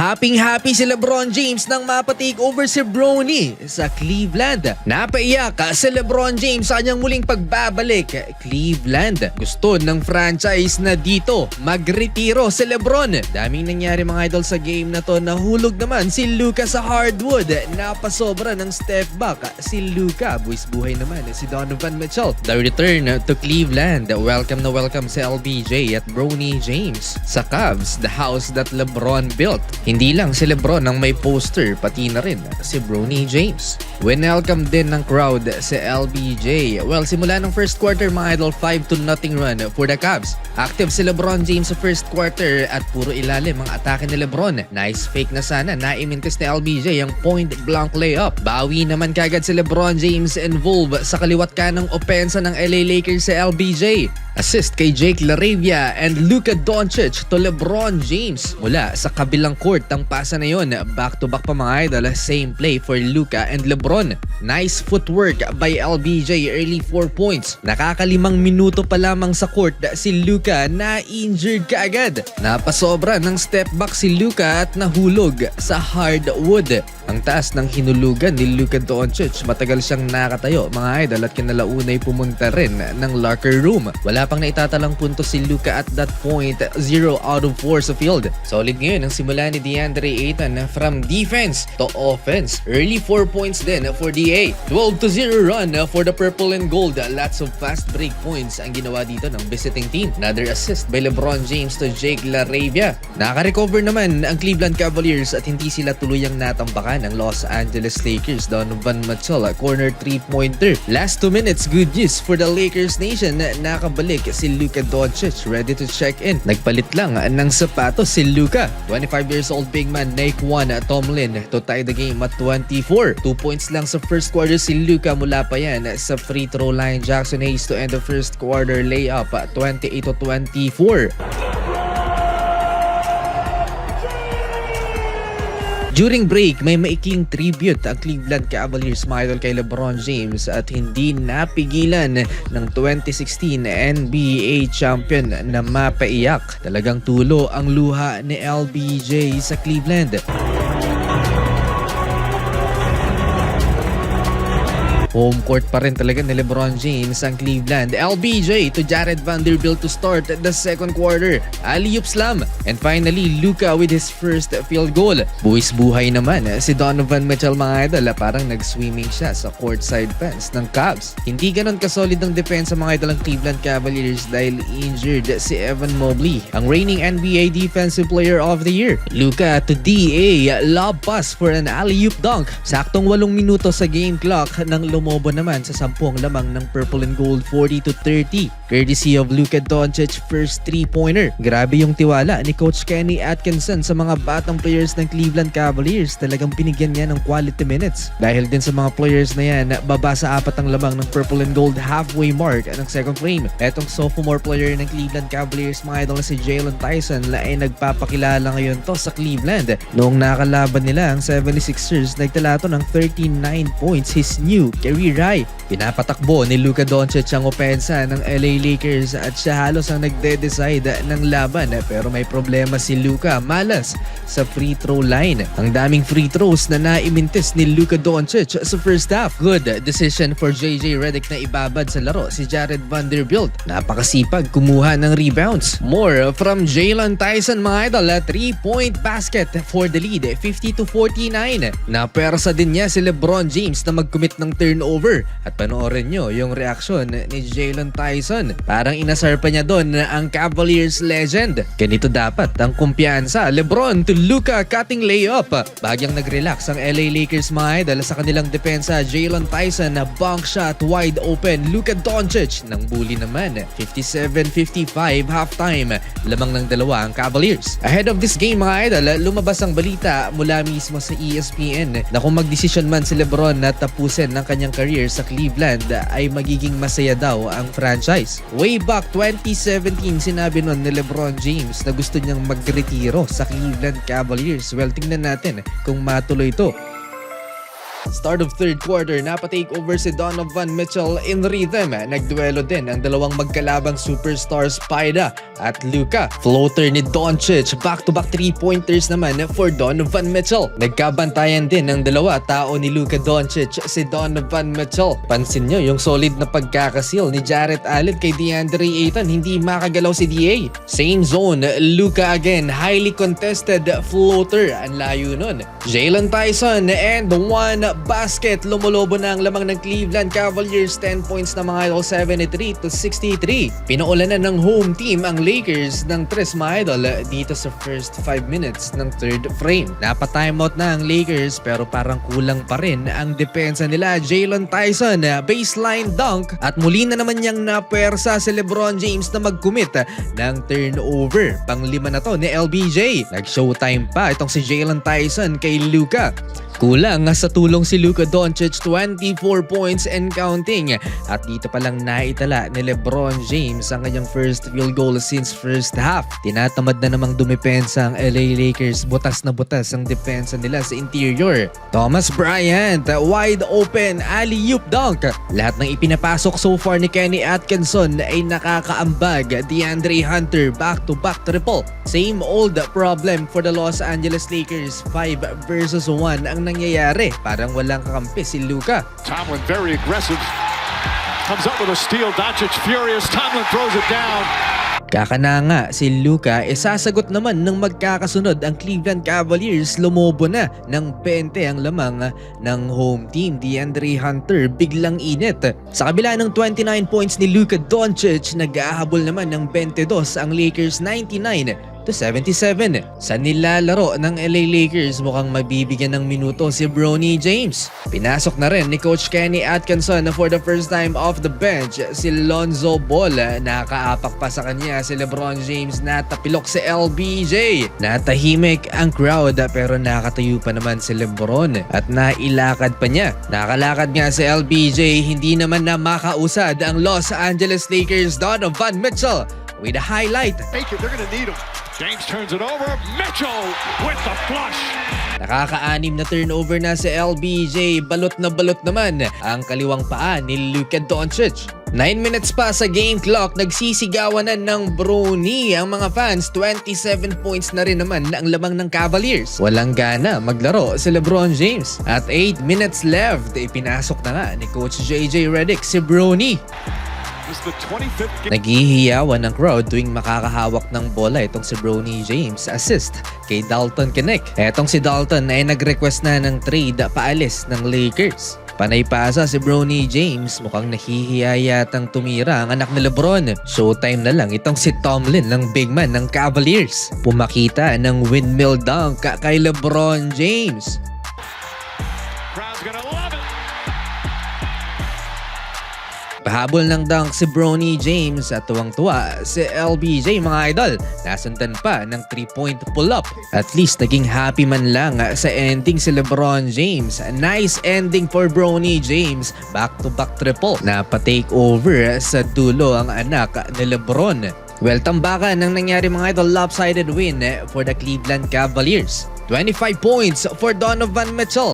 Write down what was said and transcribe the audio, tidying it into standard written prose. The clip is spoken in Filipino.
Happy si LeBron James nang mapa-take over si Bronny sa Cleveland. Napaiyak si LeBron James sa kanyang muling pagbabalik. Cleveland, gusto ng franchise na dito magretiro si LeBron. Daming nangyari mga idol sa game na to. Nahulog naman si Luka sa hardwood. Napasobra ng step back si Luka. Buwis buhay naman si Donovan Mitchell. The return to Cleveland. Welcome na welcome si LBJ at Bronny James sa Cavs, the house that LeBron built. Hindi lang si LeBron ang may poster, pati na rin si Bronny James. Winelcome din ng crowd si LBJ. Well, simula ng first quarter mga idol, 5-0 run for the Cavs. Active si LeBron James sa first quarter at puro ilalim ang atake ni LeBron. Nice fake na sana, naimintis ni LBJ ang point blank layup. Bawi naman kagad si LeBron James involved sa kaliwat kanang opensa ng LA Lakers si LBJ. Assist kay Jake LaRavia and Luka Doncic to LeBron James. Mula sa kabilang court ang pasa na yon. Back to back pa mga idol. Same play for Luka and LeBron. Nice footwork by LBJ, early 4 points. Nakakalimang minuto pa lamang sa court si Luka na injured kaagad. Napasobra ng step back si Luka at nahulog sa hardwood. Ang taas ng hinulugan ni Luka Doncic. Matagal siyang nakatayo mga idol at kinalaunay pumunta rin ng locker room. Wala pang naitatalang punto si Luka at that point, 0 out of 4 sa field. Solid ngayon ang simula ni DeAndre Ayton from defense to offense. Early 4 points din for DA. 12-0 run for the purple and gold. Lots of fast break points ang ginawa dito ng visiting team. Another assist by LeBron James to Jake LaRavia. Naka-recover naman ang Cleveland Cavaliers at hindi sila tuluyang natambakan ng Los Angeles Lakers. Donovan Mitchell, corner 3-pointer. Last 2 minutes, good news for the Lakers nation. Nakabalik si Luka Doncic, ready to check in. Nagpalit lang ng sapatos si Luka. 25 years old big man Naquan Tomlin to tie the game at 24. 2 points lang sa first quarter si Luka, mula pa yan sa free throw line. Jackson Hayes to end the first quarter layup at 28-24. During break, may maikling tribute ang Cleveland Cavaliers mga idol kay LeBron James at hindi napigilan ng 2016 NBA champion na mapaiyak. Talagang tulo ang luha ni LBJ sa Cleveland. Home court pa rin talaga ni LeBron James ang Cleveland. LBJ to Jared Vanderbilt to start the second quarter. Alley-oop slam. And finally, Luka with his first field goal. Buwis buhay naman si Donovan Mitchell mga idol. Parang nag-swimming siya sa courtside fence ng Cavs. Hindi ganon kasolid ang depensa mga idol ng Cleveland Cavaliers dahil injured si Evan Mobley, ang reigning NBA Defensive Player of the Year. Luka to DA, lob pass for an alley-oop dunk. Saktong 8 minuto sa game clock nang lumobo naman sa 10 lamang ng purple and gold, 40-30. Courtesy of Luka Doncic first 3-pointer. Grabe yung tiwala ni Coach Kenny Atkinson sa mga batang players ng Cleveland Cavaliers. Talagang binigyan niya ng quality minutes. Dahil din sa mga players na yan, baba sa 4 ang lamang ng purple and gold halfway mark ng second frame. Etong sophomore player ng Cleveland Cavaliers mga idol na si Jalen Tyson ay nagpapakilala ngayon to sa Cleveland. Noong nakalaban nila ang 76ers, nagtala to ng 39 points, his new career high. Pinapatakbo ni Luka Doncic ang opensa ng LA Lakers at siya halos ang nagde-decide ng laban, pero may problema si Luka, malas sa free throw line. Ang daming free throws na naimintis ni Luka Doncic sa first half. Good decision for JJ Redick na ibabad sa laro si Jared Vanderbilt. Napakasipag kumuha ng rebounds. More from Jalen Tyson mga idol. 3-point basket for the lead, 50-49. Napersa din niya si LeBron James na mag-commit ng turnover. At panoorin nyo yung reaksyon ni Jalen Tyson. Parang inasar pa niya doon ang Cavaliers legend. Ganito dapat ang kumpiyansa. LeBron to Luka, cutting layup. Bagyang nag-relax ang LA Lakers mga idol sa kanilang depensa. Jalen Tyson na bank shot wide open. Luka Doncic ng bully naman. 57-55 halftime. Lamang ng dalawa ang Cavaliers. Ahead of this game mga idol, lumabas ang balita mula mismo sa ESPN na kung magdesisyon man si LeBron na tapusin ng kanyang career sa Cleveland ay magiging masaya daw ang franchise. Way back 2017, sinabi nun ni LeBron James na gusto niyang magretiro sa Cleveland Cavaliers. Well, tingnan natin kung matuloy ito. Start of third quarter, napatake over si Donovan Mitchell in rhythm. Nagduelo din ang dalawang magkalabang superstars Spida at Luka. Floater ni Doncic, back-to-back 3-pointers naman for Donovan Mitchell. Nagkabantayan din ang dalawa tao ni Luka Doncic, si Donovan Mitchell. Pansin nyo yung solid na pagkakasil ni Jarrett Allen kay DeAndre Ayton, hindi makagalaw si DA. Same zone, Luka again, highly contested floater, ang layo nun. Jalen Tyson and one basket, lumulobo na ang lamang ng Cleveland Cavaliers, 10 points na mga idol, 73-63. Pinuulanan ng home team ang Lakers ng 3 mga idol dito sa first 5 minutes ng third frame. Napa-timeout na ang Lakers pero parang kulang pa rin ang depensa nila. Jalen Tyson, baseline dunk at muli na naman niyang napuwersa si LeBron James na mag-commit ng turnover. Pang-5 na to ni LBJ. Nag-showtime pa itong si Jalen Tyson kay Luka. Kulang sa tulong si Luka Doncic, 24 points and counting. At dito palang naitala ni LeBron James ang kanyang first field goal since first half. Tinatamad na namang dumepensa ang LA Lakers. Butas na butas ang depensa nila sa interior. Thomas Bryant, wide open, alley-oop dunk. Lahat ng ipinapasok so far ni Kenny Atkinson ay nakakaambag. DeAndre Hunter, back-to-back triple. Same old problem for the Los Angeles Lakers. 5 versus 1 ang nangyayari. Parang walang kakampi si Luka. Tomlin very aggressive. Comes up with a steal. Doncic furious. Tomlin throws it down. Kakananga si Luka, sasagot naman ng magkakasunod ang Cleveland Cavaliers. Lumobo na ng 20 ang lamang ng home team. DeAndre Hunter biglang init. Sa kabila ng 29 points ni Luka Doncic, nag-ahabol naman ng 22 ang Lakers, 99-77. Sa nilalaro ng LA Lakers, mukhang mabibigyan ng minuto si Bronny James. Pinasok na rin ni Coach Kenny Atkinson for the first time off the bench si Lonzo Ball. Nakaapak pa sa kanya si LeBron James, natapilok si LBJ. Natahimik ang crowd pero nakatayo pa naman si LeBron at nailakad pa niya. Nakalakad nga si LBJ, hindi naman na makausad ang Los Angeles Lakers. Donovan Mitchell with a highlight. They're gonna need him. James turns it over. Mitchell with the flush. Nakaka-6 na turnover na si LBJ. Balot na balot naman ang kaliwang paa ni Luka Doncic. 9 minutes pa sa game clock, nagsisigawanan ng Bronny ang mga fans. 27 points na rin naman ang lamang ng Cavaliers. Walang gana maglaro si LeBron James. At 8 minutes left, ipinasok na nga ni Coach JJ Redick si Bronny. Naghihiyawan ng crowd tuwing makakahawak ng bola itong si Bronny James. Assist kay Dalton Knecht. Etong si Dalton ay nag-request na ng trade paalis ng Lakers. Panay pasa si Bronny James, mukhang nahihiya yatang tumira ang anak ni LeBron. Showtime na lang itong si Tomlin ng big man ng Cavaliers. Pumakita ng windmill dunk kay LeBron James. Crowd's gonna love it. Pahabol ng dunk si Bronny James at tuwang-tuwa si LBJ mga idol. Nasundan pa ng 3-point pull-up. At least naging happy man lang sa ending si LeBron James. Nice ending for Bronny James. Back-to-back triple. Napa-take over sa dulo ang anak ni LeBron. Well, tambakan ng nangyari mga idol, lopsided win for the Cleveland Cavaliers. 25 points for Donovan Mitchell.